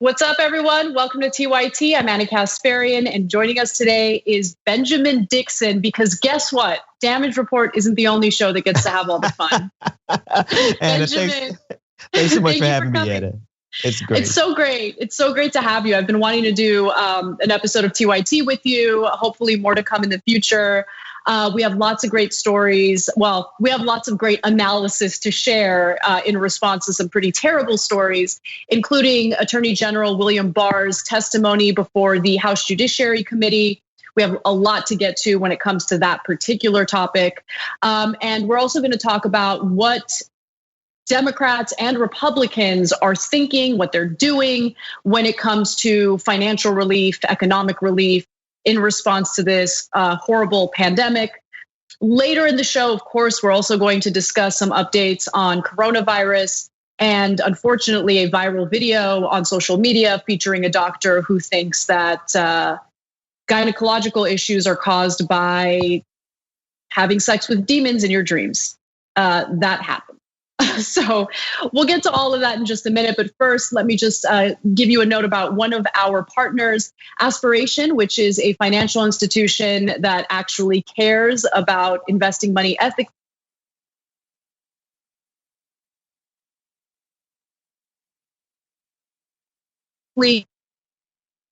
What's up, everyone? Welcome to TYT. I'm Ana Kasparian, and joining us today is Benjamin Dixon, because guess what? Damage Report isn't the only show that gets to have all the fun. Ana, thanks so much for having me, Ana. It's great. It's so great. It's so great to have you. I've been wanting to do an episode of TYT with you, hopefully more to come in the future. We have lots of great stories. Well, we have lots of great analysis to share in response to some pretty terrible stories, including Attorney General William Barr's testimony before the House Judiciary Committee. We have a lot to get to when it comes to that particular topic. And we're also going to talk about what Democrats and Republicans are thinking, what they're doing when it comes to financial relief, economic relief, in response to this horrible pandemic. Later in the show, of course, we're also going to discuss some updates on coronavirus and, unfortunately, a viral video on social media featuring a doctor who thinks that gynecological issues are caused by having sex with demons in your dreams. That happened. So we'll get to all of that in just a minute. But first, let me just give you a note about one of our partners, Aspiration, which is a financial institution that actually cares about investing money ethically.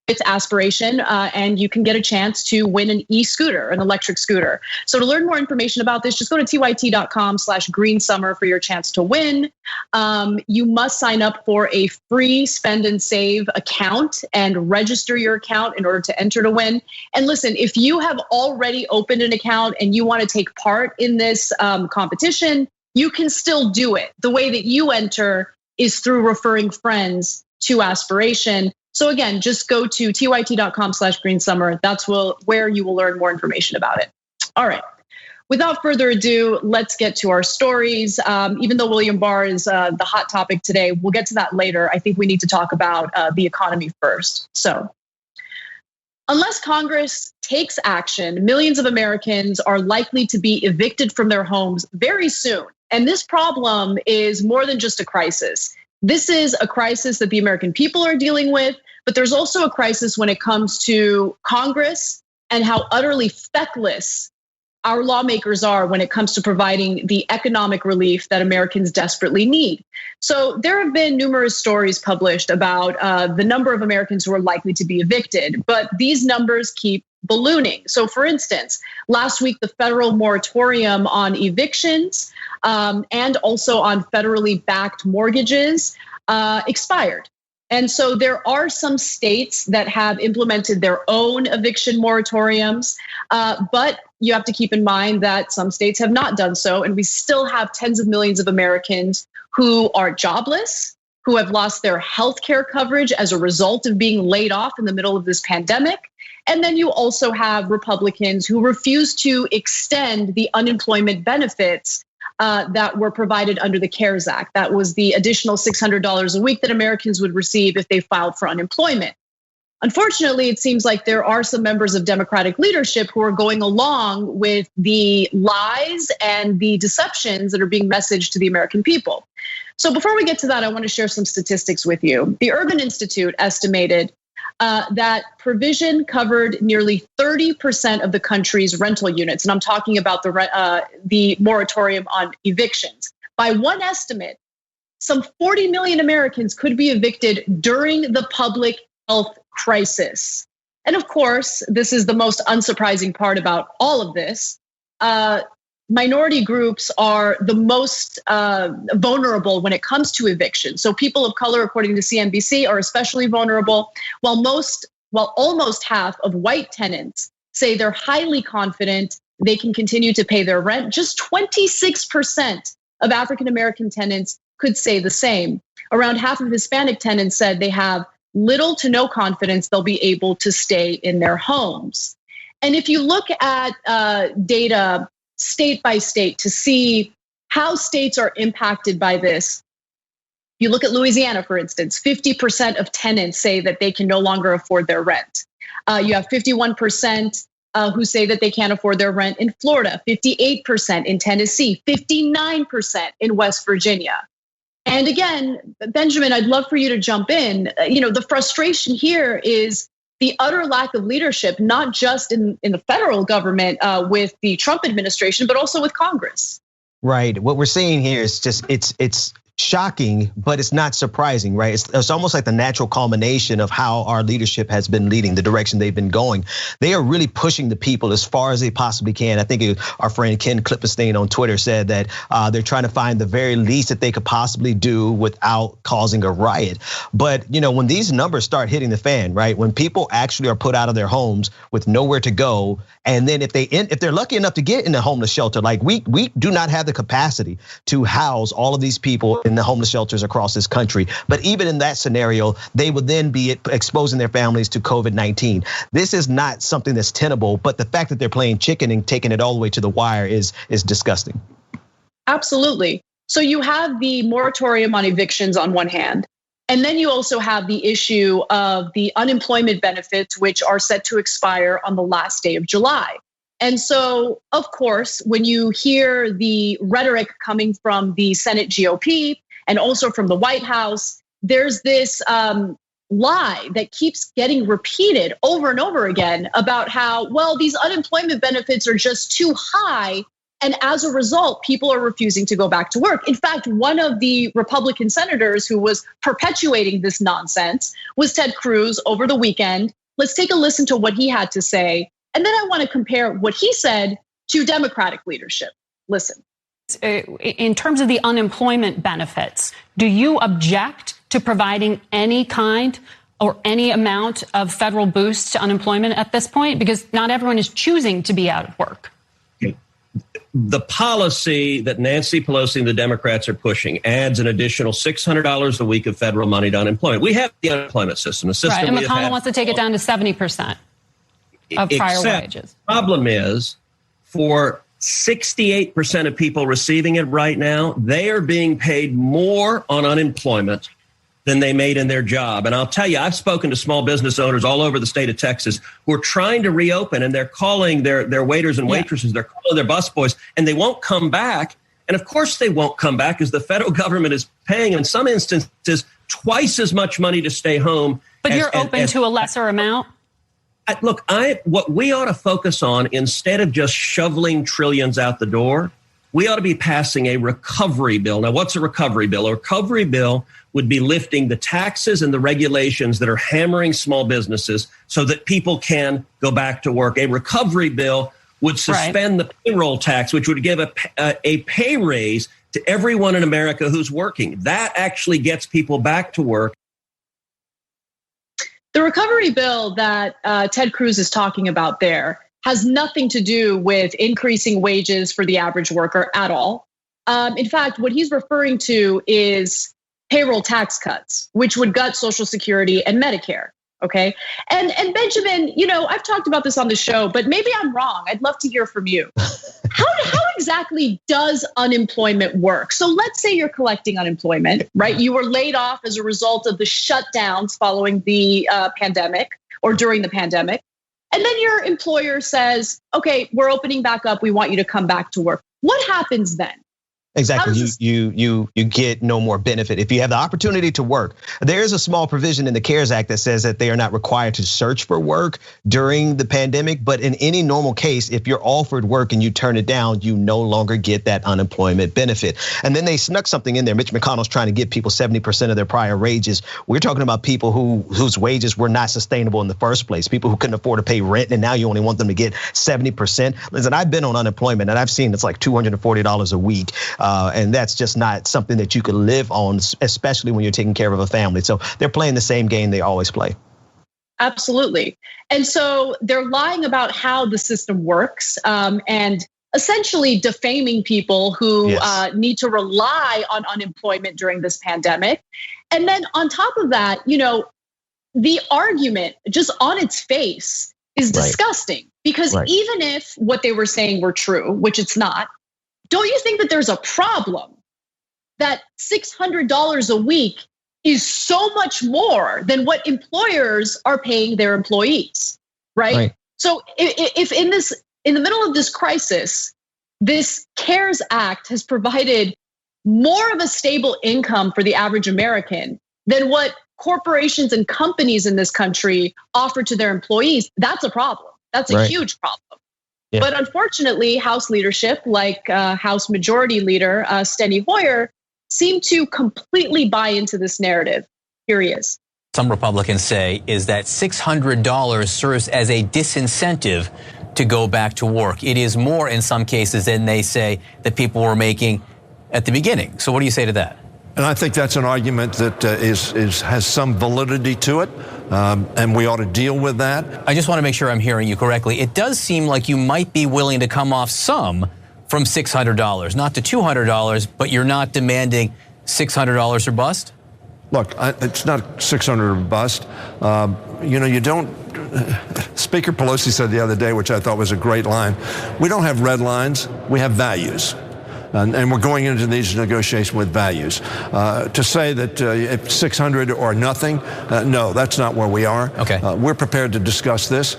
It's Aspiration, and you can get a chance to win an e-scooter, an electric scooter. So to learn more information about this, just go to tyt.com/greensummer for your chance to win. You must sign up for a free spend and save account and register your account in order to enter to win. And listen, if you have already opened an account and you want to take part in this competition, you can still do it. The way that you enter is through referring friends to Aspiration. So again, just go to tyt.com/greensummer. That's where you will learn more information about it. All right. Without further ado, let's get to our stories. Even though William Barr is the hot topic today, we'll get to that later. I think we need to talk about the economy first. So, unless Congress takes action, millions of Americans are likely to be evicted from their homes very soon. And this problem is more than just a crisis. This is a crisis that the American people are dealing with, but there's also a crisis when it comes to Congress and how utterly feckless our lawmakers are when it comes to providing the economic relief that Americans desperately need. So there have been numerous stories published about the number of Americans who are likely to be evicted, but these numbers keep ballooning. So for instance, last week, the federal moratorium on evictions and also on federally backed mortgages expired. And so there are some states that have implemented their own eviction moratoriums, but you have to keep in mind that some states have not done so. And we still have tens of millions of Americans who are jobless, who have lost their health care coverage as a result of being laid off in the middle of this pandemic. And then you also have Republicans who refuse to extend the unemployment benefits that were provided under the CARES Act. That was the additional $600 a week that Americans would receive if they filed for unemployment. Unfortunately, it seems like there are some members of Democratic leadership who are going along with the lies and the deceptions that are being messaged to the American people. So before we get to that, I want to share some statistics with you. The Urban Institute estimated that provision covered nearly 30% of the country's rental units. And I'm talking about the moratorium on evictions. By one estimate, some 40 million Americans could be evicted during the public health crisis. And of course, this is the most unsurprising part about all of this. Minority groups are the most vulnerable when it comes to eviction. So people of color, according to CNBC, are especially vulnerable, while almost half of white tenants say they're highly confident they can continue to pay their rent. Just 26% of African-American tenants could say the same. Around half of Hispanic tenants said they have little to no confidence they'll be able to stay in their homes. And if you look at data state by state to see how states are impacted by this, you look at Louisiana, for instance, 50% of tenants say that they can no longer afford their rent. You have 51% who say that they can't afford their rent in Florida, 58% in Tennessee, 59% in West Virginia. And again, Benjamin, I'd love for you to jump in. The frustration here is the utter lack of leadership, not just in the federal government with the Trump administration, but also with Congress. Right. What we're seeing here is just it's shocking, but it's not surprising, right? It's almost like the natural culmination of how our leadership has been leading, the direction they've been going. They are really pushing the people as far as they possibly can. I think our friend Ken Klippenstein on Twitter said that they're trying to find the very least that they could possibly do without causing a riot. But when these numbers start hitting the fan, right? When people actually are put out of their homes with nowhere to go, and then if they're lucky enough to get in a homeless shelter, like we do not have the capacity to house all of these people in the homeless shelters across this country. But even in that scenario, they would then be exposing their families to COVID-19. This is not something that's tenable, but the fact that they're playing chicken and taking it all the way to the wire is disgusting. Absolutely. So you have the moratorium on evictions on one hand, and then you also have the issue of the unemployment benefits, which are set to expire on the last day of July. And so, of course, when you hear the rhetoric coming from the Senate GOP and also from the White House, there's this lie that keeps getting repeated over and over again about how, well, these unemployment benefits are just too high. And as a result, people are refusing to go back to work. In fact, one of the Republican senators who was perpetuating this nonsense was Ted Cruz over the weekend. Let's take a listen to what he had to say. And then I want to compare what he said to Democratic leadership. Listen. In terms of the unemployment benefits, do you object to providing any kind or any amount of federal boost to unemployment at this point? Because not everyone is choosing to be out of work. The policy that Nancy Pelosi and the Democrats are pushing adds an additional $600 a week of federal money to unemployment. We have the unemployment system. Right, and McConnell wants to take it down to 70%. Of prior wages. The problem is for 68% of people receiving it right now, they are being paid more on unemployment than they made in their job. And I'll tell you, I've spoken to small business owners all over the state of Texas who are trying to reopen, and they're calling their waiters and waitresses, they're calling their busboys, and they won't come back. And of course they won't come back because the federal government is paying, in some instances, twice as much money to stay home. But you're open to a lesser amount? Look, what we ought to focus on, instead of just shoveling trillions out the door, we ought to be passing a recovery bill. Now, what's a recovery bill? A recovery bill would be lifting the taxes and the regulations that are hammering small businesses so that people can go back to work. A recovery bill would suspend the payroll tax, which would give a pay raise to everyone in America who's working. That actually gets people back to work. The recovery bill that Ted Cruz is talking about there has nothing to do with increasing wages for the average worker at all. In fact, what he's referring to is payroll tax cuts, which would gut Social Security and Medicare. Okay. And Benjamin, I've talked about this on the show, but maybe I'm wrong. I'd love to hear from you. How exactly does unemployment work? So let's say you're collecting unemployment, right? You were laid off as a result of the shutdowns following the pandemic or during the pandemic. And then your employer says, okay, we're opening back up. We want you to come back to work. What happens then? Exactly. You get no more benefit if you have the opportunity to work. There is a small provision in the CARES Act that says that they are not required to search for work during the pandemic. But in any normal case, if you're offered work and you turn it down, you no longer get that unemployment benefit. And then they snuck something in there. Mitch McConnell's trying to give people 70% of their prior wages. We're talking about people whose wages were not sustainable in the first place, people who couldn't afford to pay rent, and now you only want them to get 70%. Listen, I've been on unemployment and I've seen it's like $240 a week. And that's just not something that you could live on, especially when you're taking care of a family. So they're playing the same game they always play. Absolutely. And so they're lying about how the system works and essentially defaming people who need to rely on unemployment during this pandemic. And then on top of that, the argument just on its face is disgusting because even if what they were saying were true, which it's not, don't you think that there's a problem that $600 a week is so much more than what employers are paying their employees, right? So if in the middle of this crisis, this CARES Act has provided more of a stable income for the average American than what corporations and companies in this country offer to their employees, that's a problem. That's a huge problem. Yeah. But unfortunately, House leadership, like House Majority Leader Steny Hoyer, seem to completely buy into this narrative. Here he is. Some Republicans say is that $600 serves as a disincentive to go back to work. It is more in some cases than they say that people were making at the beginning. So what do you say to that? And I think that's an argument that has some validity to it, and we ought to deal with that. I just want to make sure I'm hearing you correctly. It does seem like you might be willing to come off some from $600, not to $200, but you're not demanding $600 or bust? Look, it's not $600 or bust. You don't. Speaker Pelosi said the other day, which I thought was a great line, we don't have red lines, we have values. And we're going into these negotiations with values. To say that if 600 or nothing, no, that's not where we are. Okay. We're prepared to discuss this.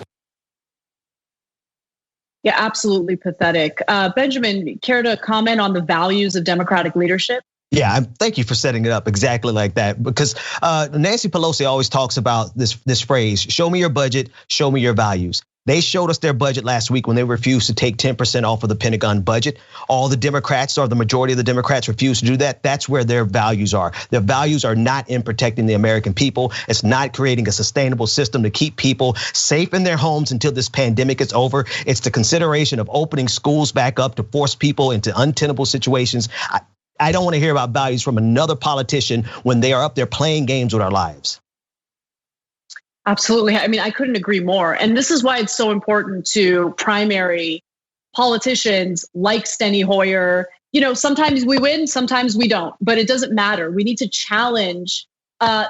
Yeah, absolutely pathetic. Benjamin, care to comment on the values of Democratic leadership? Yeah, thank you for setting it up exactly like that, because Nancy Pelosi always talks about this phrase, show me your budget, show me your values. They showed us their budget last week when they refused to take 10% off of the Pentagon budget. All the Democrats, or the majority of the Democrats, refused to do that. That's where their values are. Their values are not in protecting the American people. It's not creating a sustainable system to keep people safe in their homes until this pandemic is over. It's the consideration of opening schools back up to force people into untenable situations. I don't want to hear about values from another politician when they are up there playing games with our lives. Absolutely. I mean, I couldn't agree more. And this is why it's so important to primary politicians like Steny Hoyer. Sometimes we win, sometimes we don't, but it doesn't matter. We need to challenge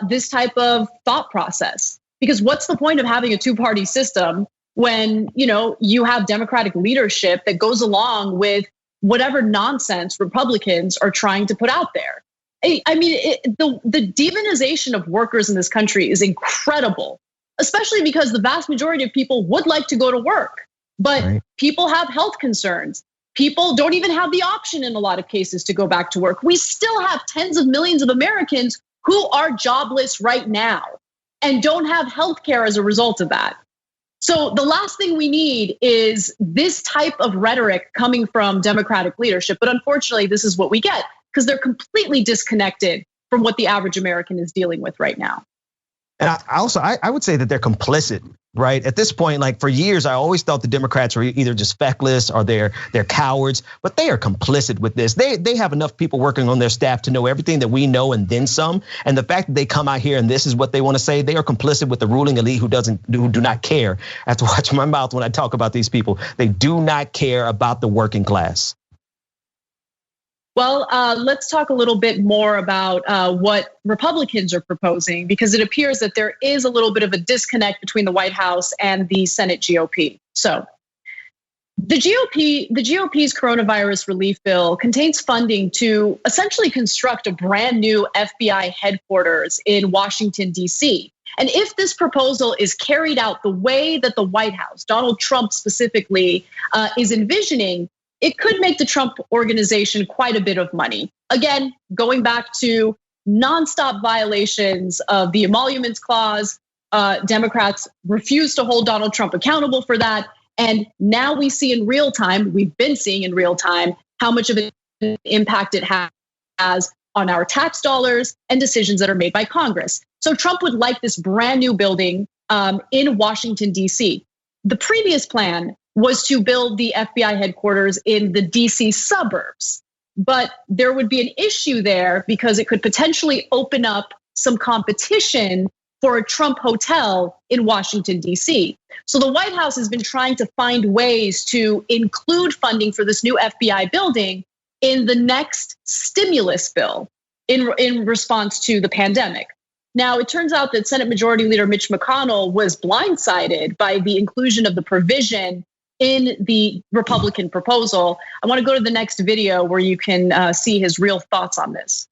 this type of thought process, because what's the point of having a two-party system when, you have Democratic leadership that goes along with whatever nonsense Republicans are trying to put out there? I mean, the demonization of workers in this country is incredible, especially because the vast majority of people would like to go to work, but people have health concerns. People don't even have the option in a lot of cases to go back to work. We still have tens of millions of Americans who are jobless right now and don't have health care as a result of that. So the last thing we need is this type of rhetoric coming from Democratic leadership. But unfortunately, this is what we get, because they're completely disconnected from what the average American is dealing with right now. And I would say that they're complicit, right? At this point, like for years, I always thought the Democrats were either just feckless or they're cowards, but they are complicit with this. They have enough people working on their staff to know everything that we know and then some. And the fact that they come out here and this is what they want to say, they are complicit with the ruling elite who do not care. I have to watch my mouth when I talk about these people. They do not care about the working class. Well, let's talk a little bit more about what Republicans are proposing, because it appears that there is a little bit of a disconnect between the White House and the Senate GOP. So the GOP's coronavirus relief bill contains funding to essentially construct a brand new FBI headquarters in Washington, D.C. And if this proposal is carried out the way that the White House, Donald Trump specifically, is envisioning, it could make the Trump organization quite a bit of money. Again, going back to nonstop violations of the Emoluments Clause, Democrats refuse to hold Donald Trump accountable for that. And now we see in real time, we've been seeing in real time, how much of an impact it has on our tax dollars and decisions that are made by Congress. So Trump would like this brand new building in Washington, D.C. The previous plan was to build the FBI headquarters in the DC suburbs. But there would be an issue there because it could potentially open up some competition for a Trump hotel in Washington, D.C. So the White House has been trying to find ways to include funding for this new FBI building in the next stimulus bill in response to the pandemic. Now, it turns out that Senate Majority Leader Mitch McConnell was blindsided by the inclusion of the provision in the Republican proposal. I want to go to the next video where you can see his real thoughts on this.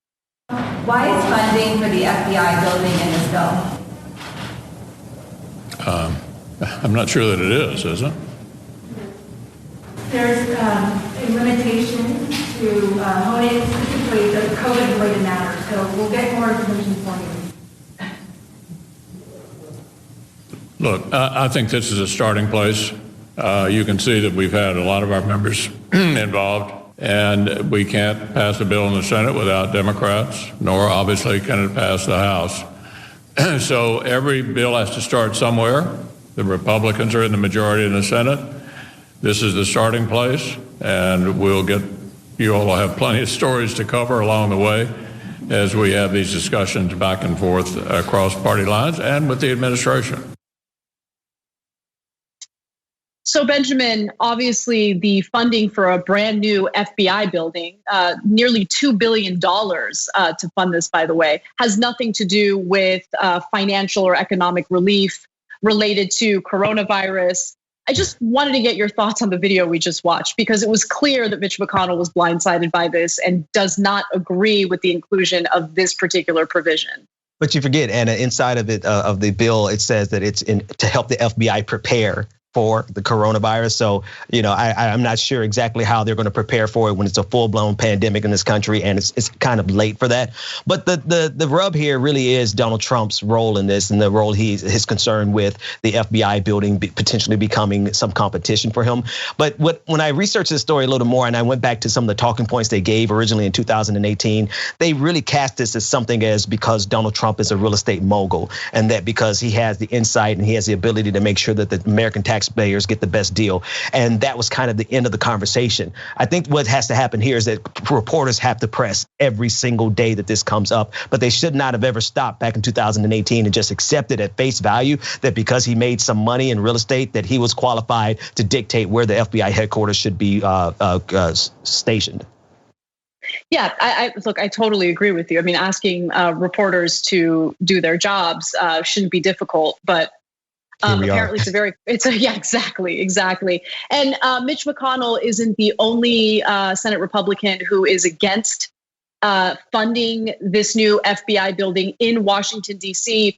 Why is funding for the FBI building in this bill? I'm not sure that it is it? There's a limitation to hone in specific COVID-related matters, so we'll get more information for you. Look, I think this is a starting place. You can see that we've had a lot of our members involved, and we can't pass a bill in the Senate without Democrats, nor obviously can it pass the House. So every bill has to start somewhere. The Republicans are in the majority in the Senate. This is the starting place, and you all will have plenty of stories to cover along the way as we have these discussions back and forth across party lines and with the administration. So, Benjamin, obviously the funding for a brand new FBI building, nearly $2 billion to fund this, by the way, has nothing to do with financial or economic relief related to coronavirus. I just wanted to get your thoughts on the video we just watched, because it was clear that Mitch McConnell was blindsided by this and does not agree with the inclusion of this particular provision. But you forget, Anna, inside of it, of the bill, it says that it's to help the FBI prepare for the coronavirus. So, I'm not sure exactly how they're going to prepare for it when it's a full-blown pandemic in this country, and it's kind of late for that. But the rub here really is Donald Trump's role in this, and the role his concern with the FBI building potentially becoming some competition for him. But when I researched this story a little more, and I went back to some of the talking points they gave originally in 2018, they really cast this as something as because Donald Trump is a real estate mogul, and that because he has the insight and he has the ability to make sure that the American taxpayers get the best deal. And that was kind of the end of the conversation. I think what has to happen here is that reporters have to press every single day that this comes up, but they should not have ever stopped back in 2018 and just accepted at face value that because he made some money in real estate that he was qualified to dictate where the FBI headquarters should be stationed. Yeah, I totally agree with you. I mean, asking reporters to do their jobs shouldn't be difficult, but apparently exactly. And Mitch McConnell isn't the only Senate Republican who is against funding this new FBI building in Washington, D.C.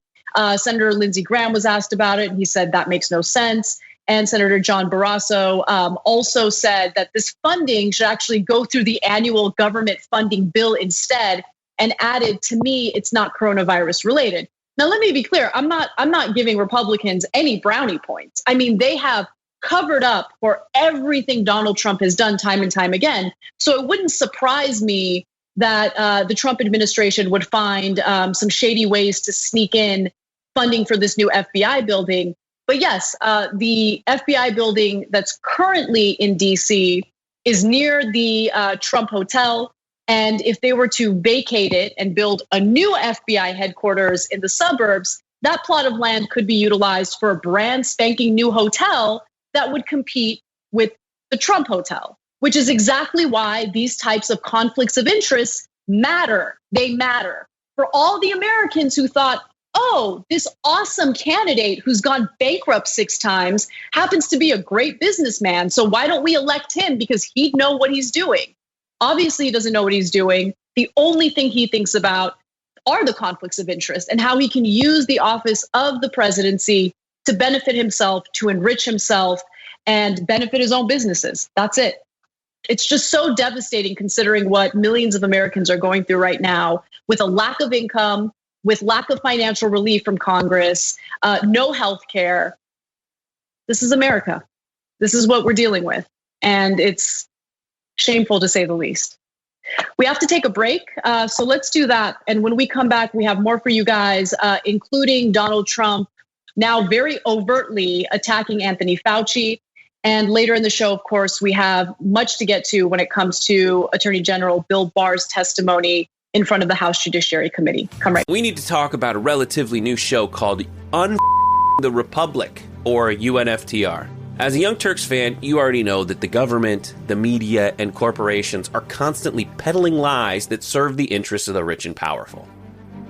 Senator Lindsey Graham was asked about it, and he said that makes no sense. And Senator John Barrasso also said that this funding should actually go through the annual government funding bill instead, and added, to me, it's not coronavirus related. Now, let me be clear. I'm not giving Republicans any brownie points. I mean, they have covered up for everything Donald Trump has done time and time again. So it wouldn't surprise me that the Trump administration would find some shady ways to sneak in funding for this new FBI building. But yes, the FBI building that's currently in DC is near the Trump Hotel. And if they were to vacate it and build a new FBI headquarters in the suburbs, that plot of land could be utilized for a brand spanking new hotel that would compete with the Trump Hotel, which is exactly why these types of conflicts of interest matter. They matter for all the Americans who thought, oh, this awesome candidate who's gone bankrupt 6 times happens to be a great businessman. So why don't we elect him because he'd know what he's doing? Obviously, he doesn't know what he's doing. The only thing he thinks about are the conflicts of interest and how he can use the office of the presidency to benefit himself, to enrich himself, and benefit his own businesses. That's it. It's just so devastating considering what millions of Americans are going through right now with a lack of income, with lack of financial relief from Congress, no health care. This is America. This is what we're dealing with. And it's shameful to say the least. We have to take a break, so let's do that. And when we come back, we have more for you guys, including Donald Trump now very overtly attacking Anthony Fauci. And later in the show, of course, we have much to get to when it comes to Attorney General Bill Barr's testimony in front of the House Judiciary Committee. Come right. We need to talk about a relatively new show called the Republic, or UNFTR. As a Young Turks fan, you already know that the government, the media, and corporations are constantly peddling lies that serve the interests of the rich and powerful.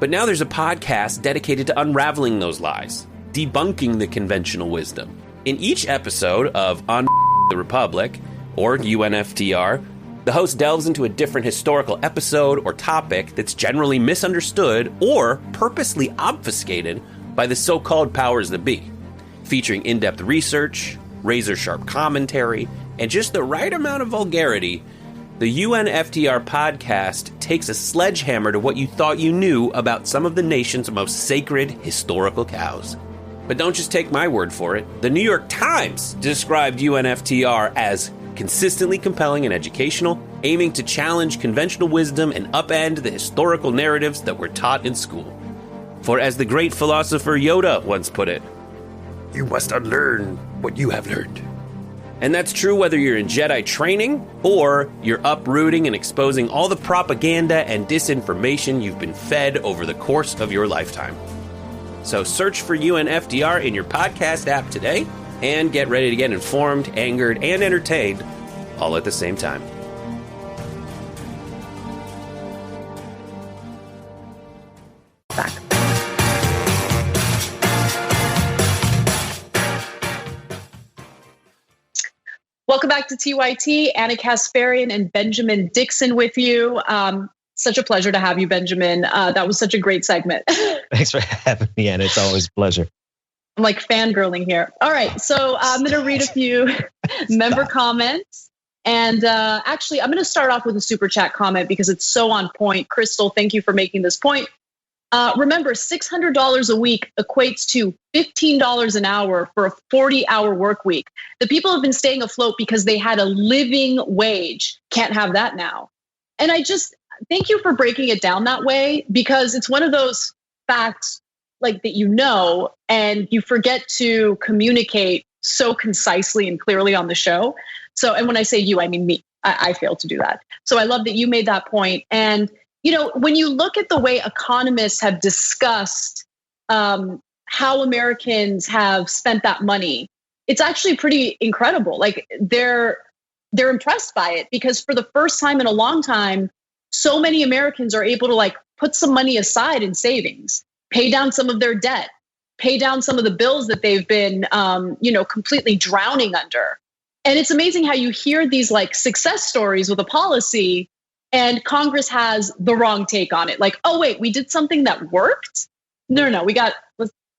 But now there's a podcast dedicated to unraveling those lies, debunking the conventional wisdom. In each episode of the Republic, or UNFTR, the host delves into a different historical episode or topic that's generally misunderstood or purposely obfuscated by the so-called powers that be, featuring in-depth research, razor-sharp commentary, and just the right amount of vulgarity The UNFTR podcast takes a sledgehammer to what you thought you knew about some of the nation's most sacred historical cows. But don't just take my word for it. The New York Times described UNFTR as consistently compelling and educational, aiming to challenge conventional wisdom and upend the historical narratives that were taught in school. For as the great philosopher Yoda once put it, you must unlearn what you have learned. And that's true whether you're in Jedi training or you're uprooting and exposing all the propaganda and disinformation you've been fed over the course of your lifetime. So search for UNFTR in your podcast app today and get ready to get informed, angered, and entertained all at the same time. Back. Welcome back to TYT. Ana Kasparian and Benjamin Dixon with you. Such a pleasure to have you, Benjamin. That was such a great segment. Thanks for having me, Anna. It's always a pleasure. I'm like fangirling here. All right, so I'm going to read a few member comments. And actually, I'm going to start off with a super chat comment because it's so on point. Crystal, thank you for making this point. Remember, $600 a week equates to $15 an hour for a 40-hour work week. The people have been staying afloat because they had a living wage. Can't have that now. And I just thank you for breaking it down that way, because it's one of those facts like that, and you forget to communicate so concisely and clearly on the show. So, and when I say you, I mean me. I failed to do that. So I love that you made that point. And when you look at the way economists have discussed how Americans have spent that money, it's actually pretty incredible. Like they're impressed by it, because for the first time in a long time, so many Americans are able to like put some money aside in savings, pay down some of their debt, pay down some of the bills that they've been, completely drowning under. And it's amazing how you hear these like success stories with a policy and Congress has the wrong take on it. Like, oh wait, we did something that worked? No,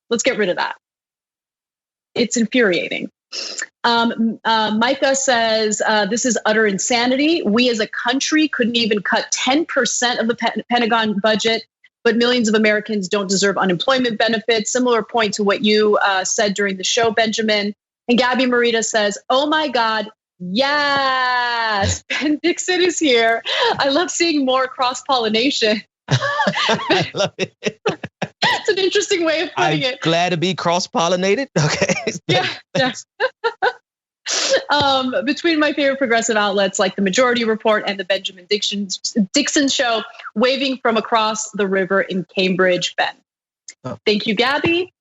let's get rid of that. It's infuriating. Micah says, this is utter insanity. We as a country couldn't even cut 10% of the Pentagon budget, but millions of Americans don't deserve unemployment benefits. Similar point to what you said during the show, Benjamin. And Gabby Marita says, oh my God, yes, Ben Dixon is here. I love seeing more cross-pollination. I love it. It's an interesting way of putting it. Glad to be cross-pollinated. Okay. Yeah. Between my favorite progressive outlets like the Majority Report and the Benjamin Dixon Show, waving from across the river in Cambridge, Ben. Oh. Thank you, Gabby.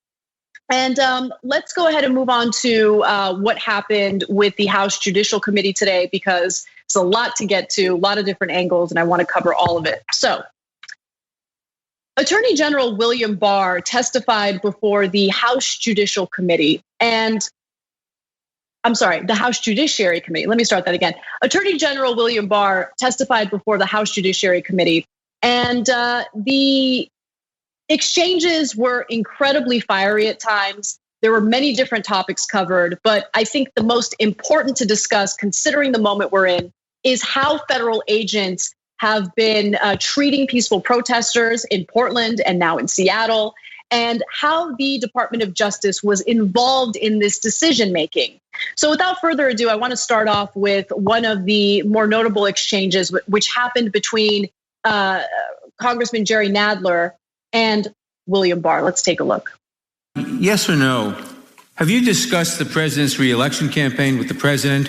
And let's go ahead and move on to what happened with the House Judicial Committee today, because it's a lot to get to, a lot of different angles, and I want to cover all of it. So, Attorney General William Barr testified before the House Judicial Committee, the House Judiciary Committee. Let me start that again. Attorney General William Barr testified before the House Judiciary Committee, and the exchanges were incredibly fiery at times. There were many different topics covered, but I think the most important to discuss, considering the moment we're in, is how federal agents have been treating peaceful protesters in Portland and now in Seattle, and how the Department of Justice was involved in this decision making. So without further ado, I want to start off with one of the more notable exchanges, which happened between Congressman Jerry Nadler and William Barr. Let's take a look. Yes or no? Have you discussed the president's re-election campaign with the president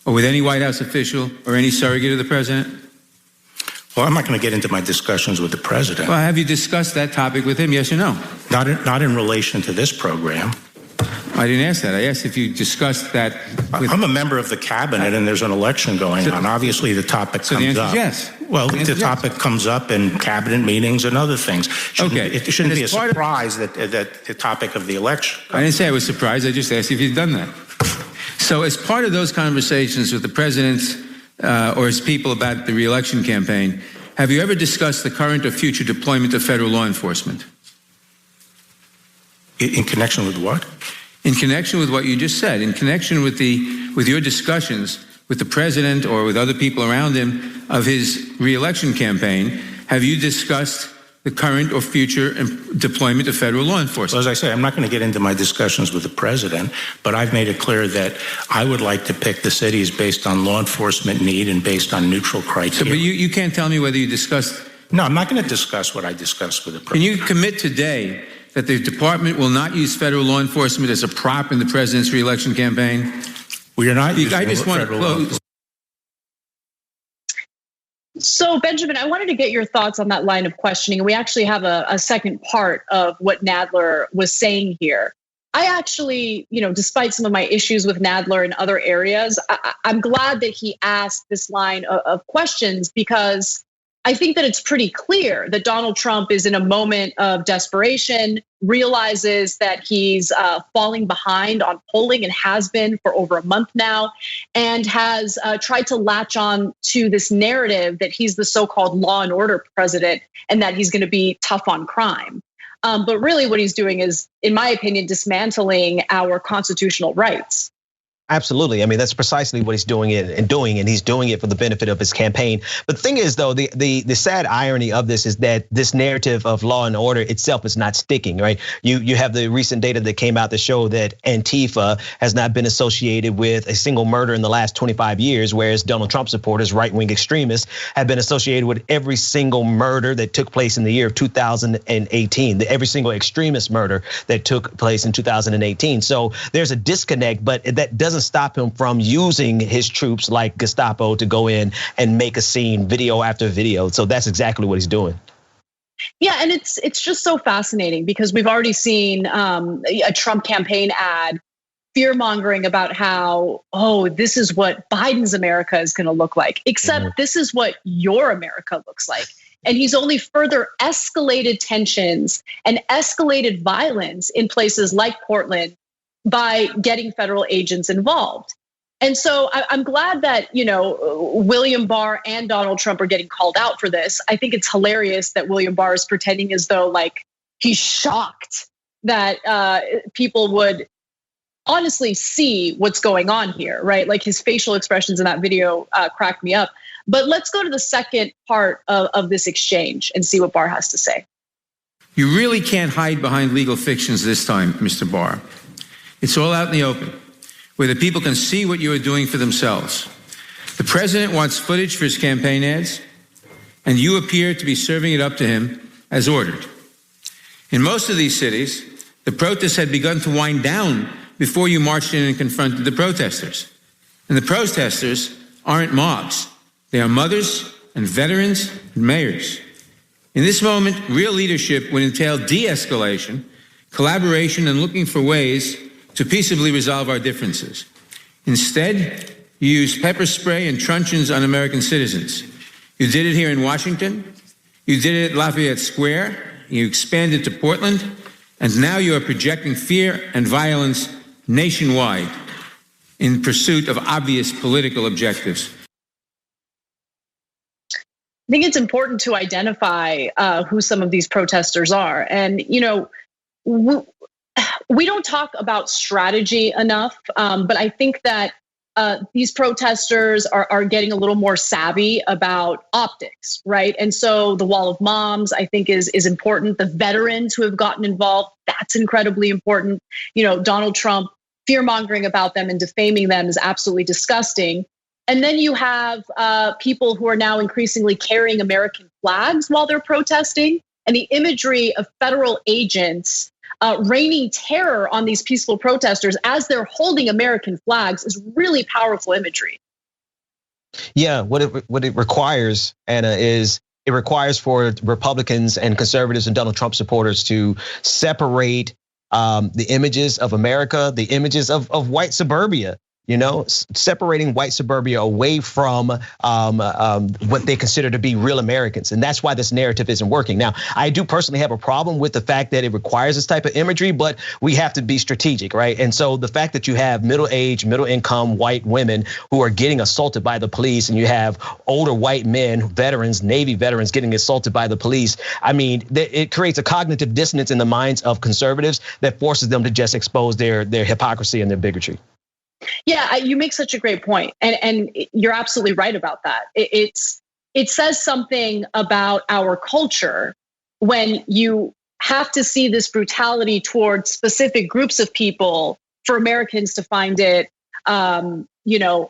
or with any White House official or any surrogate of the president? Well, I'm not going to get into my discussions with the president. Well, have you discussed that topic with him, yes or no? Not in relation to this program. I didn't ask that. I asked if you discussed that with... I'm a member of the cabinet and there's an election going on. Obviously, the topic comes up. The answer is yes. Well, the topic comes up in cabinet meetings and other things. It shouldn't be a surprise that the topic of the election... I didn't say I was surprised. I just asked if you'd done that. So as part of those conversations with the president or his people about the re-election campaign, have you ever discussed the current or future deployment of federal law enforcement? In connection with what? In connection with what you just said, in connection with your discussions with the president or with other people around him of his reelection campaign, have you discussed the current or future deployment of federal law enforcement? Well, as I say, I'm not going to get into my discussions with the president, but I've made it clear that I would like to pick the cities based on law enforcement need and based on neutral criteria. So, but you can't tell me whether you discussed... No, I'm not going to discuss what I discussed with the Can president. you commit today that the department will not use federal law enforcement as a prop in the president's reelection campaign? We are not using I just want to federal law close. So, Benjamin, I wanted to get your thoughts on that line of questioning. We actually have a second part of what Nadler was saying here. I actually, despite some of my issues with Nadler in other areas, I'm glad that he asked this line of questions, because I think that it's pretty clear that Donald Trump is in a moment of desperation, realizes that he's falling behind on polling and has been for over a month now, and has tried to latch on to this narrative that he's the so-called law and order president and that he's going to be tough on crime. But really what he's doing is, in my opinion, dismantling our constitutional rights. Absolutely. I mean, that's precisely what he's doing, and he's doing it for the benefit of his campaign. But the thing is, though, the sad irony of this is that this narrative of law and order itself is not sticking, right? You have the recent data that came out to show that Antifa has not been associated with a single murder in the last 25 years, whereas Donald Trump supporters, right-wing extremists, have been associated with every single murder that took place in the year of 2018, every single extremist murder that took place in 2018. So there's a disconnect, but that doesn't stop him from using his troops like Gestapo to go in and make a scene, video after video. So that's exactly what he's doing. Yeah, and it's just so fascinating, because we've already seen a Trump campaign ad fear-mongering about how, this is what Biden's America is going to look like, except this is what your America looks like. And he's only further escalated tensions and escalated violence in places like Portland by getting federal agents involved. And so I'm glad that, William Barr and Donald Trump are getting called out for this. I think it's hilarious that William Barr is pretending as though like he's shocked that people would honestly see what's going on here, right? Like his facial expressions in that video cracked me up. But let's go to the second part of this exchange and see what Barr has to say. You really can't hide behind legal fictions this time, Mr. Barr. It's all out in the open, where the people can see what you are doing for themselves. The president wants footage for his campaign ads, and you appear to be serving it up to him as ordered. In most of these cities, the protests had begun to wind down before you marched in and confronted the protesters. And the protesters aren't mobs. They are mothers and veterans and mayors. In this moment, real leadership would entail de-escalation, collaboration, and looking for ways to peaceably resolve our differences. Instead, you use pepper spray and truncheons on American citizens. You did it here in Washington. You did it at Lafayette Square. You expanded to Portland. And now you are projecting fear and violence nationwide in pursuit of obvious political objectives. I think it's important to identify who some of these protesters are. And, we don't talk about strategy enough, but I think that these protesters are getting a little more savvy about optics, right? And so the wall of moms, I think, is important. The veterans who have gotten involved, that's incredibly important. Donald Trump fear-mongering about them and defaming them is absolutely disgusting. And then you have people who are now increasingly carrying American flags while they're protesting, and the imagery of federal agents raining terror on these peaceful protesters as they're holding American flags is really powerful imagery. Yeah, what it requires, Anna, is it requires for Republicans and conservatives and Donald Trump supporters to separate the images of America, the images of white suburbia. Separating white suburbia away from what they consider to be real Americans. And that's why this narrative isn't working. Now, I do personally have a problem with the fact that it requires this type of imagery, but we have to be strategic, right? And so the fact that you have middle-aged, middle-income white women who are getting assaulted by the police, and you have older white men, veterans, Navy veterans getting assaulted by the police, I mean, it creates a cognitive dissonance in the minds of conservatives that forces them to just expose their hypocrisy and their bigotry. Yeah, you make such a great point, and you're absolutely right about that. It says something about our culture when you have to see this brutality towards specific groups of people for Americans to find it,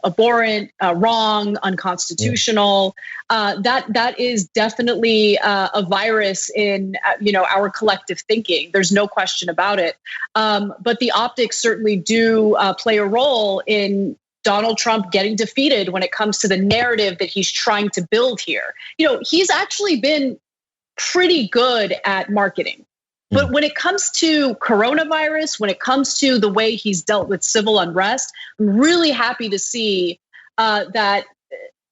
abhorrent, wrong, unconstitutional. That is definitely a virus in our collective thinking. There's no question about it. But the optics certainly do play a role in Donald Trump getting defeated when it comes to the narrative that he's trying to build here. He's actually been pretty good at marketing. But when it comes to coronavirus, when it comes to the way he's dealt with civil unrest, I'm really happy to see that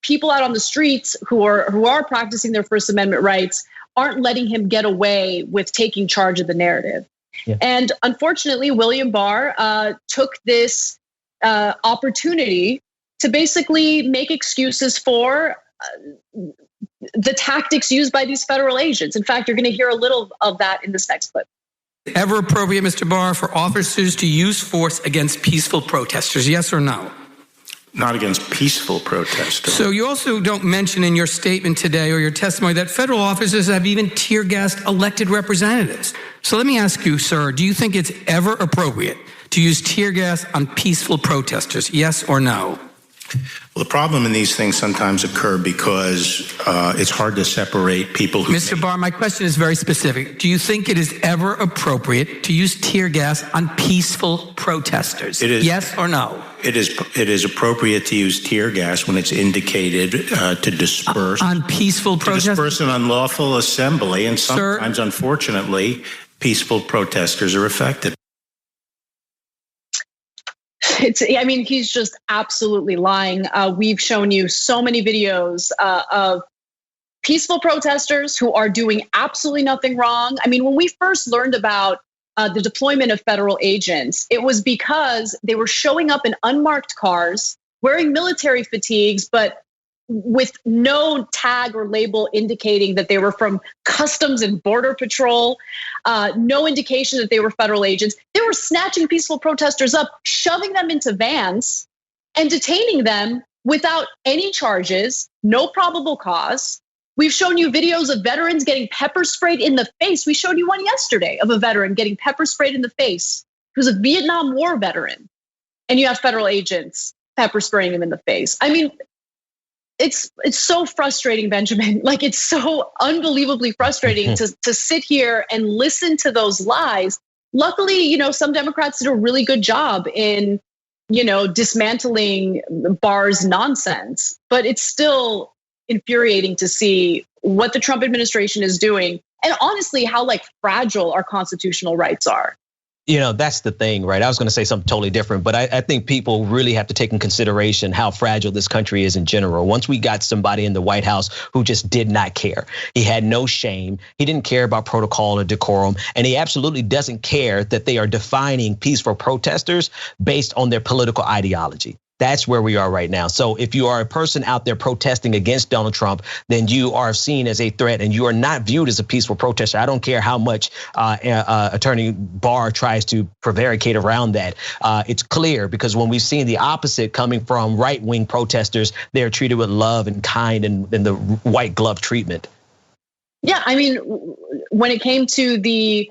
people out on the streets who are practicing their First Amendment rights aren't letting him get away with taking charge of the narrative. Yeah. And unfortunately, William Barr took this opportunity to basically make excuses for the tactics used by these federal agents. In fact, you're going to hear a little of that in this next clip. Ever appropriate, Mr. Barr, for officers to use force against peaceful protesters, yes or no? Not against peaceful protesters. So you also don't mention in your statement today or your testimony that federal officers have even tear gassed elected representatives. So let me ask you, sir, do you think it's ever appropriate to use tear gas on peaceful protesters, yes or no? Well, the problem in these things sometimes occur because it's hard to separate people who... Mr. Barr, my question is very specific. Do you think it is ever appropriate to use tear gas on peaceful protesters? It is, yes or no? It is appropriate to use tear gas when it's indicated to disperse... On peaceful protesters? To disperse an unlawful assembly, and sometimes, sir, unfortunately, peaceful protesters are affected. He's just absolutely lying. We've shown you so many videos of peaceful protesters who are doing absolutely nothing wrong. When we first learned about the deployment of federal agents, it was because they were showing up in unmarked cars, wearing military fatigues, but with no tag or label indicating that they were from Customs and Border Patrol, no indication that they were federal agents. They were snatching peaceful protesters up, shoving them into vans, and detaining them without any charges, no probable cause. We've shown you videos of veterans getting pepper sprayed in the face. We showed you one yesterday of a veteran getting pepper sprayed in the face. He was a Vietnam War veteran, and you have federal agents pepper spraying him in the face. It's so frustrating, Benjamin. It's so unbelievably frustrating to sit here and listen to those lies. Luckily, some Democrats did a really good job in, dismantling Barr's nonsense. But it's still infuriating to see what the Trump administration is doing, and honestly, how fragile our constitutional rights are. That's the thing, right? I was going to say something totally different, but I think people really have to take in consideration how fragile this country is in general. Once we got somebody in the White House who just did not care, he had no shame, he didn't care about protocol or decorum, and he absolutely doesn't care that they are defining peaceful protesters based on their political ideology. That's where we are right now. So if you are a person out there protesting against Donald Trump, then you are seen as a threat and you are not viewed as a peaceful protester. I don't care how much Attorney Barr tries to prevaricate around that. It's clear because when we've seen the opposite coming from right-wing protesters, they're treated with love and kind and the white glove treatment. Yeah, when it came to the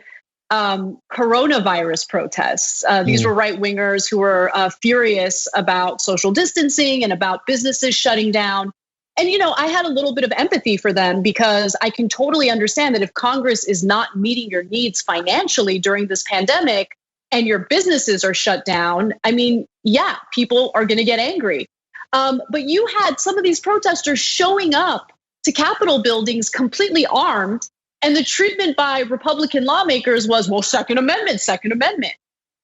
coronavirus protests. These were right wingers who were furious about social distancing and about businesses shutting down. And, I had a little bit of empathy for them because I can totally understand that if Congress is not meeting your needs financially during this pandemic and your businesses are shut down, yeah, people are going to get angry. But you had some of these protesters showing up to Capitol buildings completely armed. And the treatment by Republican lawmakers was, well, Second Amendment.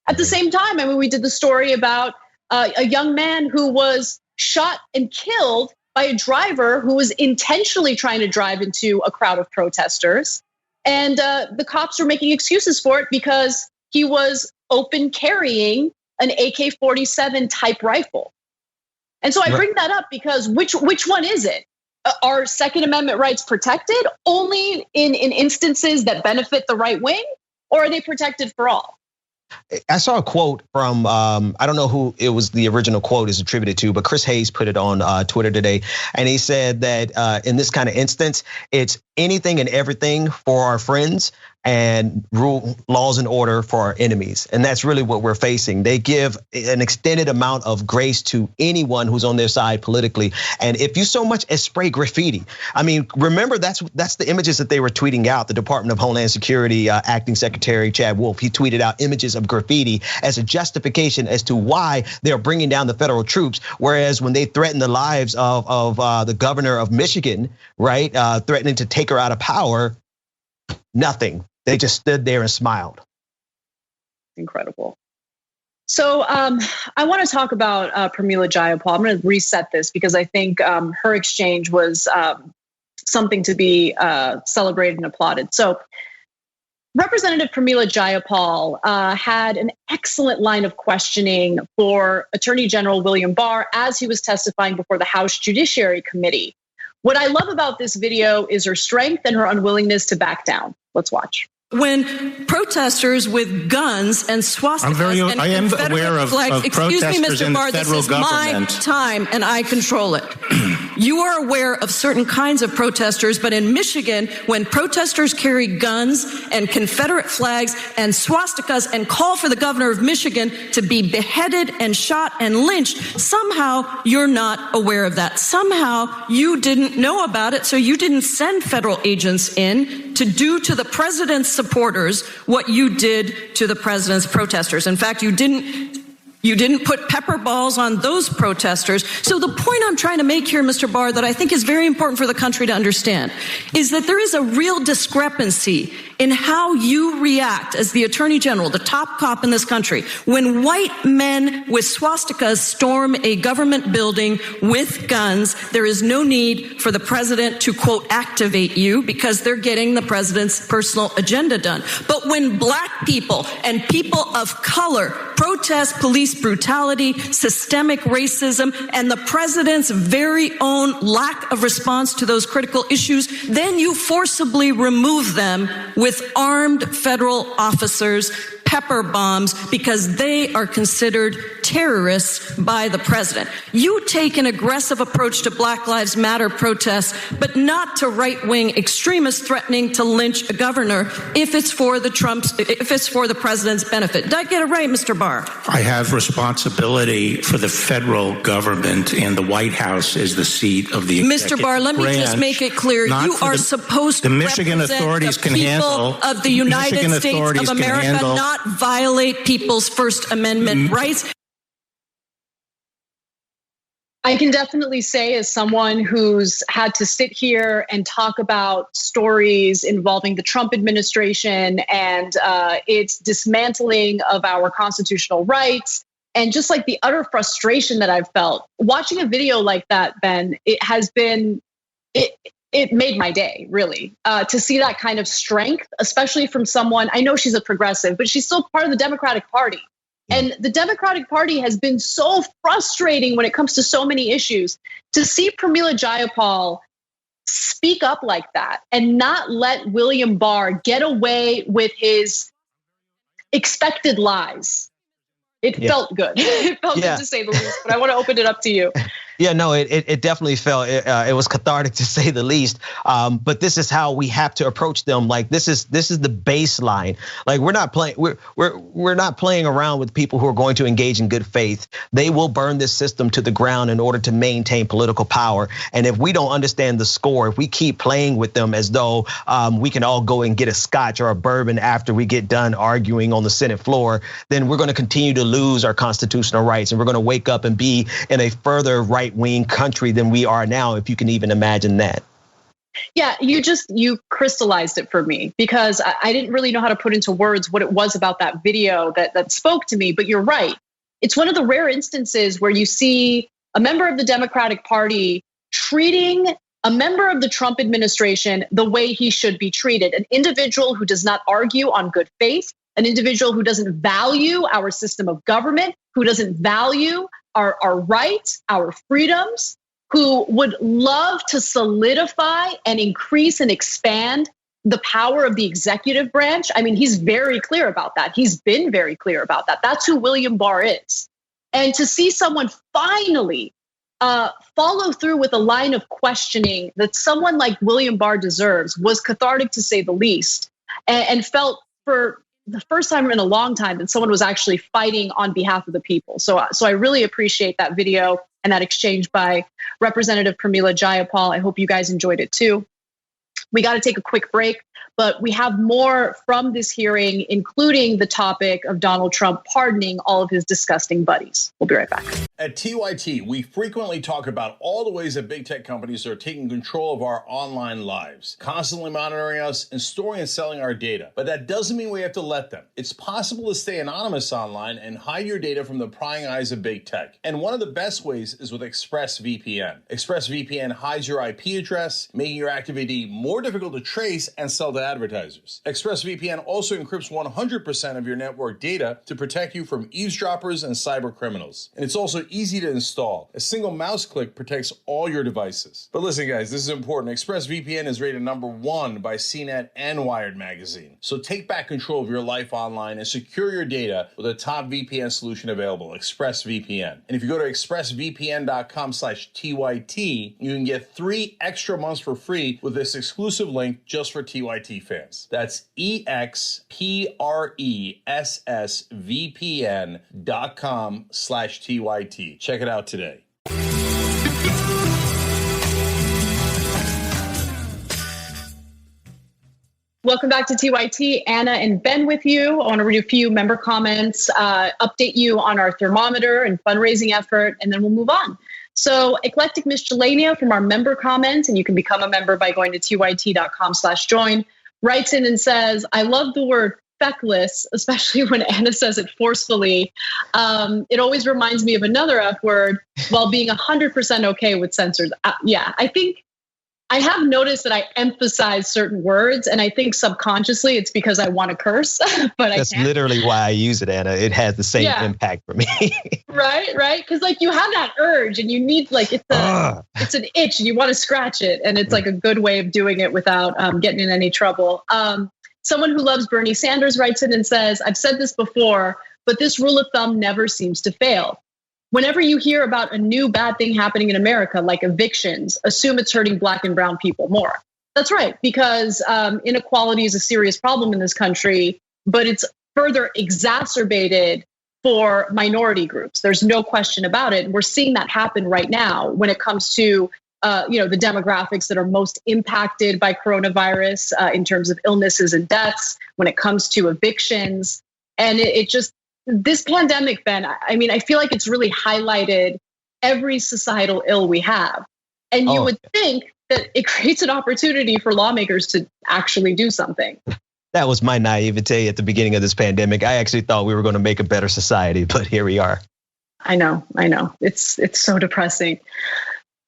At the same time, we did the story about a young man who was shot and killed by a driver who was intentionally trying to drive into a crowd of protesters. And the cops were making excuses for it because he was open carrying an AK-47 type rifle. And so I bring that up because which one is it? Are Second Amendment rights protected only in instances that benefit the right wing, or are they protected for all? I saw a quote from, I don't know who it was, the original quote is attributed to, but Chris Hayes put it on Twitter today. And he said that in this kind of instance, it's anything and everything for our friends and rule laws and order for our enemies. And that's really what we're facing. They give an extended amount of grace to anyone who's on their side politically. And if you so much as spray graffiti, I mean, remember that's the images that they were tweeting out. The Department of Homeland Security acting secretary Chad Wolf, he tweeted out images of graffiti as a justification as to why they're bringing down the federal troops. Whereas when they threatened the lives of the governor of Michigan, right, threatening to take her out of power, nothing. They just stood there and smiled. Incredible. So I want to talk about Pramila Jayapal. I'm going to reset this because I think her exchange was something to be celebrated and applauded. So Representative Pramila Jayapal had an excellent line of questioning for Attorney General William Barr as he was testifying before the House Judiciary Committee. What I love about this video is her strength and her unwillingness to back down. Let's watch. When protesters with guns and swastikas and I am Confederate aware of flags, excuse me, protesters Mr. in Barr, the this federal is government. my time and I control it. You are aware of certain kinds of protesters, but in Michigan, when protesters carry guns and Confederate flags and swastikas and call for the governor of Michigan to be beheaded and shot and lynched, somehow you're not aware of that. Somehow you didn't know about it, so you didn't send federal agents in to do to the president's supporters what you did to the president's protesters. In fact, you didn't put pepper balls on those protesters. So the point I'm trying to make here, Mr. Barr, that I think is very important for the country to understand is that there is a real discrepancy in how you react as the Attorney General, the top cop in this country, when white men with swastikas storm a government building with guns. There is no need for the president to, quote, activate you because they're getting the president's personal agenda done. But when black people and people of color protest police brutality, systemic racism, and the president's very own lack of response to those critical issues, then you forcibly remove them with armed federal officers, pepper bombs, because they are considered terrorists by the president. You take an aggressive approach to Black Lives Matter protests, but not to right-wing extremists threatening to lynch a governor if it's for the president's benefit. Did I get it right, Mr. Barr? I have responsibility for the federal government, and the White House is the seat of the executive Mr. Barr, let me just make it clear. You are supposed to Michigan represent authorities the can people handle of the United States of America, not violate people's First Amendment rights. I can definitely say, as someone who's had to sit here and talk about stories involving the Trump administration and its dismantling of our constitutional rights, and just like the utter frustration that I've felt watching a video like that, Ben, it made my day, really, to see that kind of strength, especially from someone, I know she's a progressive, but she's still part of the Democratic Party. And the Democratic Party has been so frustrating when it comes to so many issues. To see Pramila Jayapal speak up like that and not let William Barr get away with his expected lies, it felt good. It felt good to say the least, but I want to open it up to you. Yeah, no, it definitely felt, it was cathartic to say the least. But this is how we have to approach them. Like this is the baseline. Like we're not playing around with people who are going to engage in good faith. They will burn this system to the ground in order to maintain political power. And if we don't understand the score, if we keep playing with them as though we can all go and get a scotch or a bourbon after we get done arguing on the Senate floor, then we're going to continue to lose our constitutional rights, and we're going to wake up and be in a further right-wing country than we are now, if you can even imagine that. Yeah, you crystallized it for me, because I didn't really know how to put into words what it was about that video that spoke to me. But you're right. It's one of the rare instances where you see a member of the Democratic Party treating a member of the Trump administration the way he should be treated, an individual who does not argue on good faith, an individual who doesn't value our system of government, who doesn't value our rights, our freedoms, who would love to solidify and increase and expand the power of the executive branch. I mean, he's very clear about that. He's been very clear about that. That's who William Barr is. And to see someone finally follow through with a line of questioning that someone like William Barr deserves was cathartic, to say the least, and felt for the first time in a long time that someone was actually fighting on behalf of the people. So I really appreciate that video and that exchange by Representative Pramila Jayapal. I hope you guys enjoyed it too. We got to take a quick break, but we have more from this hearing, including the topic of Donald Trump pardoning all of his disgusting buddies. We'll be right back. At TYT, we frequently talk about all the ways that big tech companies are taking control of our online lives, constantly monitoring us and storing and selling our data. But that doesn't mean we have to let them. It's possible to stay anonymous online and hide your data from the prying eyes of big tech. And one of the best ways is with ExpressVPN. ExpressVPN hides your IP address, making your activity more difficult to trace and sell to advertisers. ExpressVPN also encrypts 100% of your network data to protect you from eavesdroppers and cyber criminals. And it's also easy to install. A single mouse click protects all your devices. But listen, guys, this is important. ExpressVPN is rated #1 by CNET and Wired magazine. So take back control of your life online and secure your data with a top VPN solution available, ExpressVPN. And if you go to expressvpn.com/TYT, you can get 3 extra months for free with this exclusive link just for TYT fans. That's expressvpn.com/TYT. Check it out today. Welcome back to TYT. Anna and Ben with you. I want to read a few member comments, update you on our thermometer and fundraising effort, and then we'll move on. So Eclectic Miscellanea from our member comments, and you can become a member by going to tyt.com/join, writes in and says, I love the word feckless, especially when Anna says it forcefully. It always reminds me of another F word while being 100% okay with censors. Yeah, I think I have noticed that I emphasize certain words, and I think subconsciously it's because I want to curse, but that's literally why I use it, Anna. It has the same impact for me. Right. Because like you have that urge, and you need like it's an itch, and you want to scratch it, and it's like a good way of doing it without getting in any trouble. Someone who loves Bernie Sanders writes in and says, I've said this before, but this rule of thumb never seems to fail. Whenever you hear about a new bad thing happening in America, like evictions, assume it's hurting Black and brown people more. That's right, because inequality is a serious problem in this country, but it's further exacerbated for minority groups. There's no question about it. And we're seeing that happen right now when it comes to the demographics that are most impacted by coronavirus in terms of illnesses and deaths, when it comes to evictions. And it just, this pandemic, Ben, I mean, I feel like it's really highlighted every societal ill we have. And you would think that it creates an opportunity for lawmakers to actually do something. That was my naivete at the beginning of this pandemic. I actually thought we were going to make a better society, but here we are. I know. It's so depressing.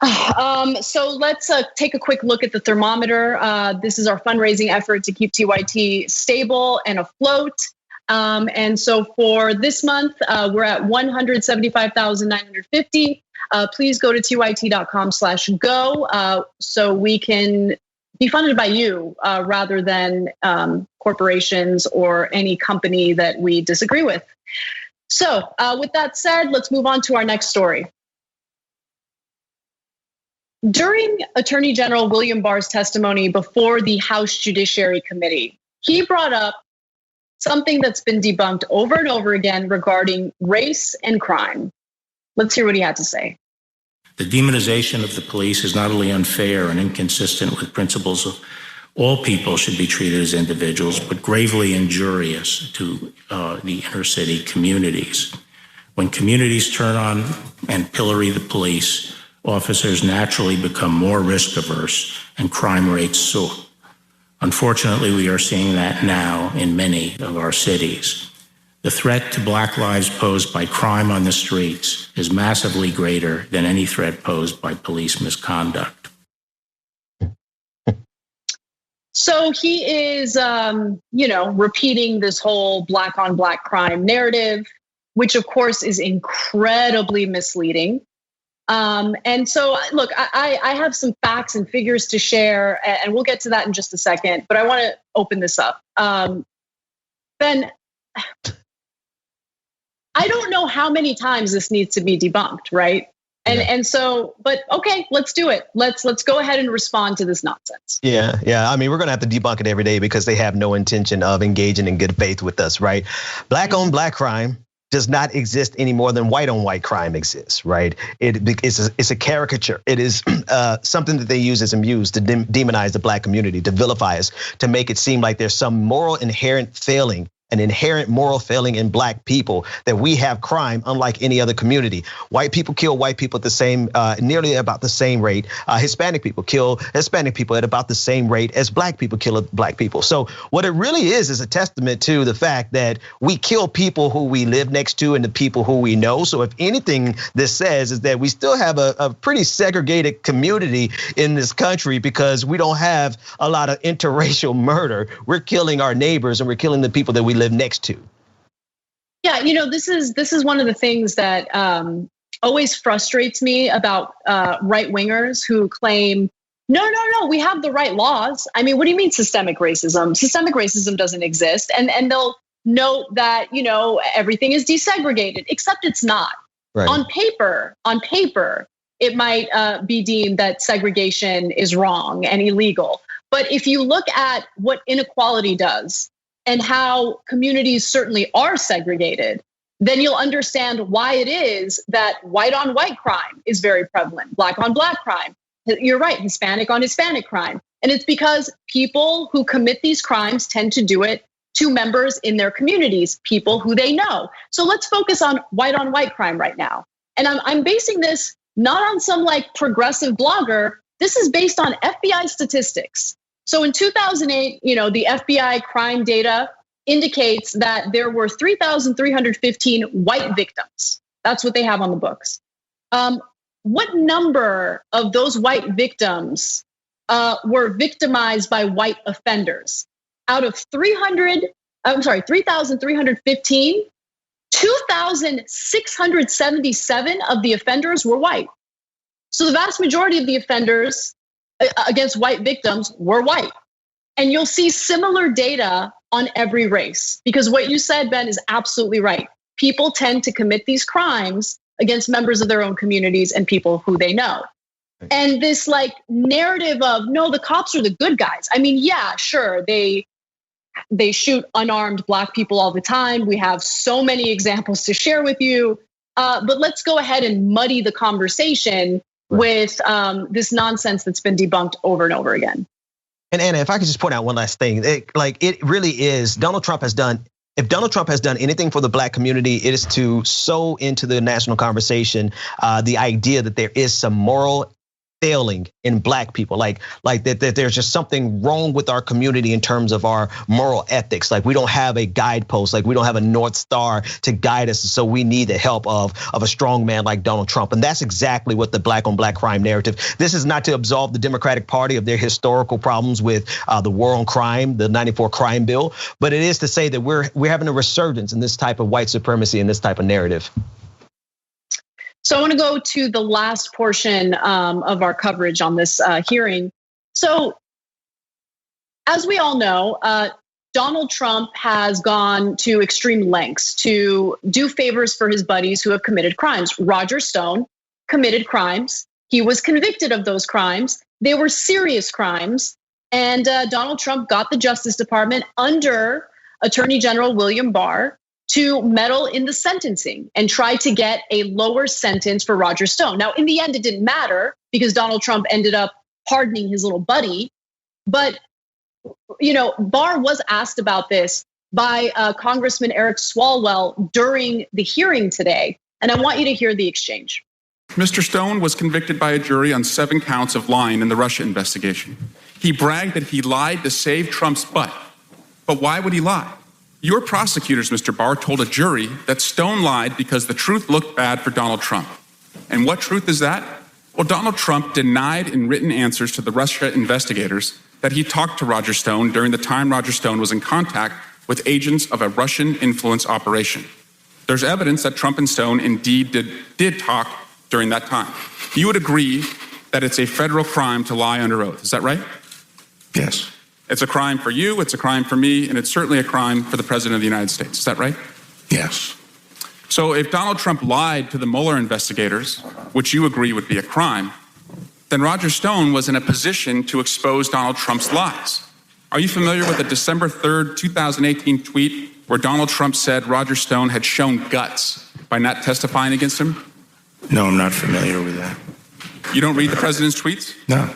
So let's take a quick look at the thermometer. This is our fundraising effort to keep TYT stable and afloat. And so for this month, we're at 175,950. Please go to tyt.com/go so we can be funded by you rather than corporations or any company that we disagree with. So with that said, let's move on to our next story. During Attorney General William Barr's testimony before the House Judiciary Committee, he brought up something that's been debunked over and over again regarding race and crime. Let's hear what he had to say. The demonization of the police is not only unfair and inconsistent with principles of all people should be treated as individuals, but gravely injurious to the inner city communities. When communities turn on and pillory the police, officers naturally become more risk averse and crime rates soar. Unfortunately, we are seeing that now in many of our cities. The threat to Black lives posed by crime on the streets is massively greater than any threat posed by police misconduct. So he is, repeating this whole Black on Black crime narrative, which of course is incredibly misleading. And so, look, I have some facts and figures to share, and we'll get to that in just a second. But I want to open this up. Ben, I don't know how many times this needs to be debunked, right? And so, but okay, let's do it. Let's go ahead and respond to this nonsense. Yeah. I mean, we're gonna have to debunk it every day because they have no intention of engaging in good faith with us, right? Black on black crime does not exist any more than white on white crime exists, right? It's a caricature. It is something that they use as abuse to demonize the black community, to vilify us, to make it seem like there's some an inherent moral failing in black people, that we have crime unlike any other community. White people kill white people at the same, nearly about the same rate. Hispanic people kill Hispanic people at about the same rate as black people kill black people. So what it really is a testament to the fact that we kill people who we live next to and the people who we know. So if anything this says is that we still have a pretty segregated community in this country because we don't have a lot of interracial murder. We're killing our neighbors and we're killing the people that we live next to. Yeah, this is one of the things that always frustrates me about right wingers who claim, no, we have the right laws. I mean, what do you mean systemic racism? Systemic racism doesn't exist, and they'll note that everything is desegregated, except it's not. Right. On paper, it might be deemed that segregation is wrong and illegal. But if you look at what inequality does, and how communities certainly are segregated, then you'll understand why it is that white on white crime is very prevalent, black on black crime. You're right, Hispanic on Hispanic crime. And it's because people who commit these crimes tend to do it to members in their communities, people who they know. So let's focus on white crime right now. And I'm basing this not on some progressive blogger. This is based on FBI statistics. So in 2008, the FBI crime data indicates that there were 3,315 white victims. That's what they have on the books. What number of those white victims were victimized by white offenders? Out of 3,315, 2,677 of the offenders were white. So the vast majority of the offenders against white victims were white. And you'll see similar data on every race, because what you said, Ben, is absolutely right. People tend to commit these crimes against members of their own communities and people who they know. And this narrative of, no, the cops are the good guys. I mean, yeah, sure, they shoot unarmed black people all the time. We have so many examples to share with you, but let's go ahead and muddy the conversation with this nonsense that's been debunked over and over again. And Anna, if I could just point out one last thing, it really is, if Donald Trump has done anything for the black community, it is to sow into the national conversation the idea that there is some moral failing in black people, like that there's just something wrong with our community in terms of our moral ethics. Like we don't have a guidepost, like we don't have a North Star to guide us. So we need the help of a strong man like Donald Trump. And that's exactly what the black on black crime narrative. This is not to absolve the Democratic Party of their historical problems with the war on crime, the 94 crime bill, but it is to say that we're having a resurgence in this type of white supremacy and this type of narrative. So I want to go to the last portion of our coverage on this hearing. So as we all know, Donald Trump has gone to extreme lengths to do favors for his buddies who have committed crimes. Roger Stone committed crimes. He was convicted of those crimes. They were serious crimes. And Donald Trump got the Justice Department under Attorney General William Barr to meddle in the sentencing and try to get a lower sentence for Roger Stone. Now, in the end, it didn't matter because Donald Trump ended up pardoning his little buddy. But, Barr was asked about this by Congressman Eric Swalwell during the hearing today. And I want you to hear the exchange. Mr. Stone was convicted by a jury on 7 counts of lying in the Russia investigation. He bragged that he lied to save Trump's butt. But why would he lie? Your prosecutors, Mr. Barr, told a jury that Stone lied because the truth looked bad for Donald Trump. And what truth is that? Well, Donald Trump denied in written answers to the Russia investigators that he talked to Roger Stone during the time Roger Stone was in contact with agents of a Russian influence operation. There's evidence that Trump and Stone indeed did talk during that time. You would agree that it's a federal crime to lie under oath. Is that right? Yes. It's a crime for you, it's a crime for me, and it's certainly a crime for the President of the United States. Is that right? Yes. So if Donald Trump lied to the Mueller investigators, which you agree would be a crime, then Roger Stone was in a position to expose Donald Trump's lies. Are you familiar with the December 3rd, 2018 tweet where Donald Trump said Roger Stone had shown guts by not testifying against him? No, I'm not familiar with that. You don't read the president's tweets? No.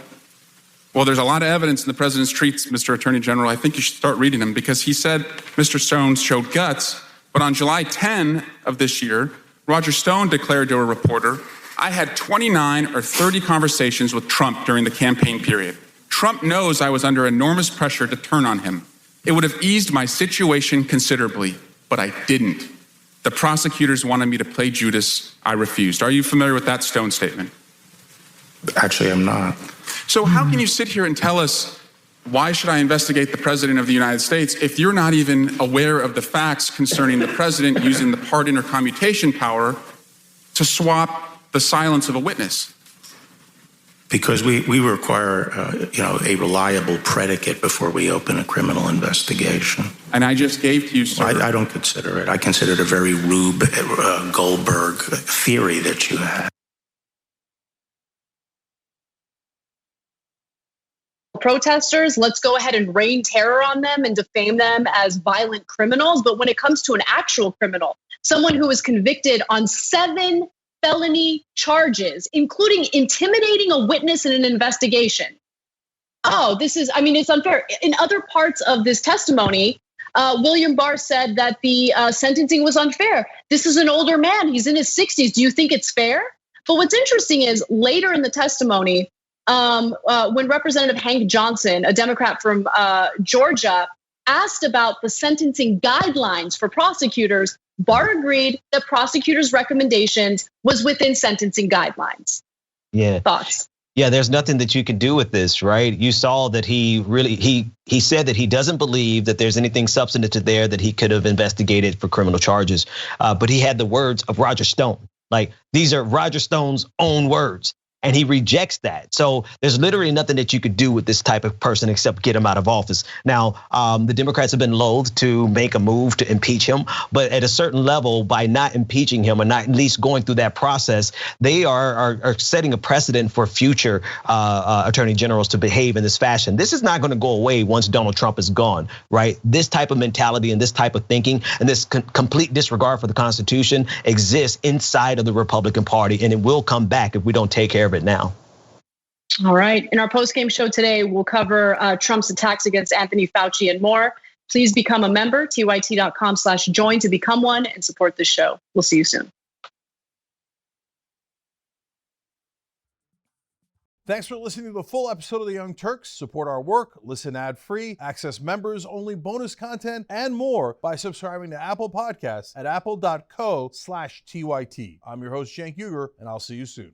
Well, there's a lot of evidence in the president's tweets, Mr. Attorney General. I think you should start reading them because he said Mr. Stone showed guts, but on July 10 of this year, Roger Stone declared to a reporter, I had 29 or 30 conversations with Trump during the campaign period. Trump knows I was under enormous pressure to turn on him. It would have eased my situation considerably, but I didn't. The prosecutors wanted me to play Judas. I refused. Are you familiar with that Stone statement? Actually, I'm not. So how can you sit here and tell us, why should I investigate the President of the United States if you're not even aware of the facts concerning the President using the pardon or commutation power to swap the silence of a witness? Because we require, a reliable predicate before we open a criminal investigation. And I just gave to you, sir. I don't consider it. I consider it a very Rube Goldberg theory that you had. Protesters, let's go ahead and rain terror on them and defame them as violent criminals. But when it comes to an actual criminal, someone who was convicted on 7 felony charges, including intimidating a witness in an investigation. It's unfair. In other parts of this testimony, William Barr said that the sentencing was unfair. This is an older man. He's in his 60s. Do you think it's fair? But what's interesting is later in the testimony, when Representative Hank Johnson, a Democrat from Georgia, asked about the sentencing guidelines for prosecutors, Barr agreed that prosecutors' recommendations was within sentencing guidelines. Yeah. Thoughts? Yeah, there's nothing that you could do with this, right? You saw that he said that he doesn't believe that there's anything substantive there that he could have investigated for criminal charges. But he had the words of Roger Stone. Like, these are Roger Stone's own words. And he rejects that. So there's literally nothing that you could do with this type of person except get him out of office. Now, the Democrats have been loath to make a move to impeach him, but at a certain level, by not impeaching him or not at least going through that process, they are setting a precedent for future attorney generals to behave in this fashion. This is not going to go away once Donald Trump is gone, right? This type of mentality and this type of thinking and this complete disregard for the Constitution exists inside of the Republican Party, and it will come back if we don't take care of it now. All right. In our post-game show today, we'll cover Trump's attacks against Anthony Fauci and more. Please become a member, tyt.com/join to become one and support this show. We'll see you soon. Thanks for listening to the full episode of the Young Turks. Support our work, listen ad-free, access members-only bonus content, and more by subscribing to Apple Podcasts at apple.co/TYT. I'm your host, Cenk Uygur, and I'll see you soon.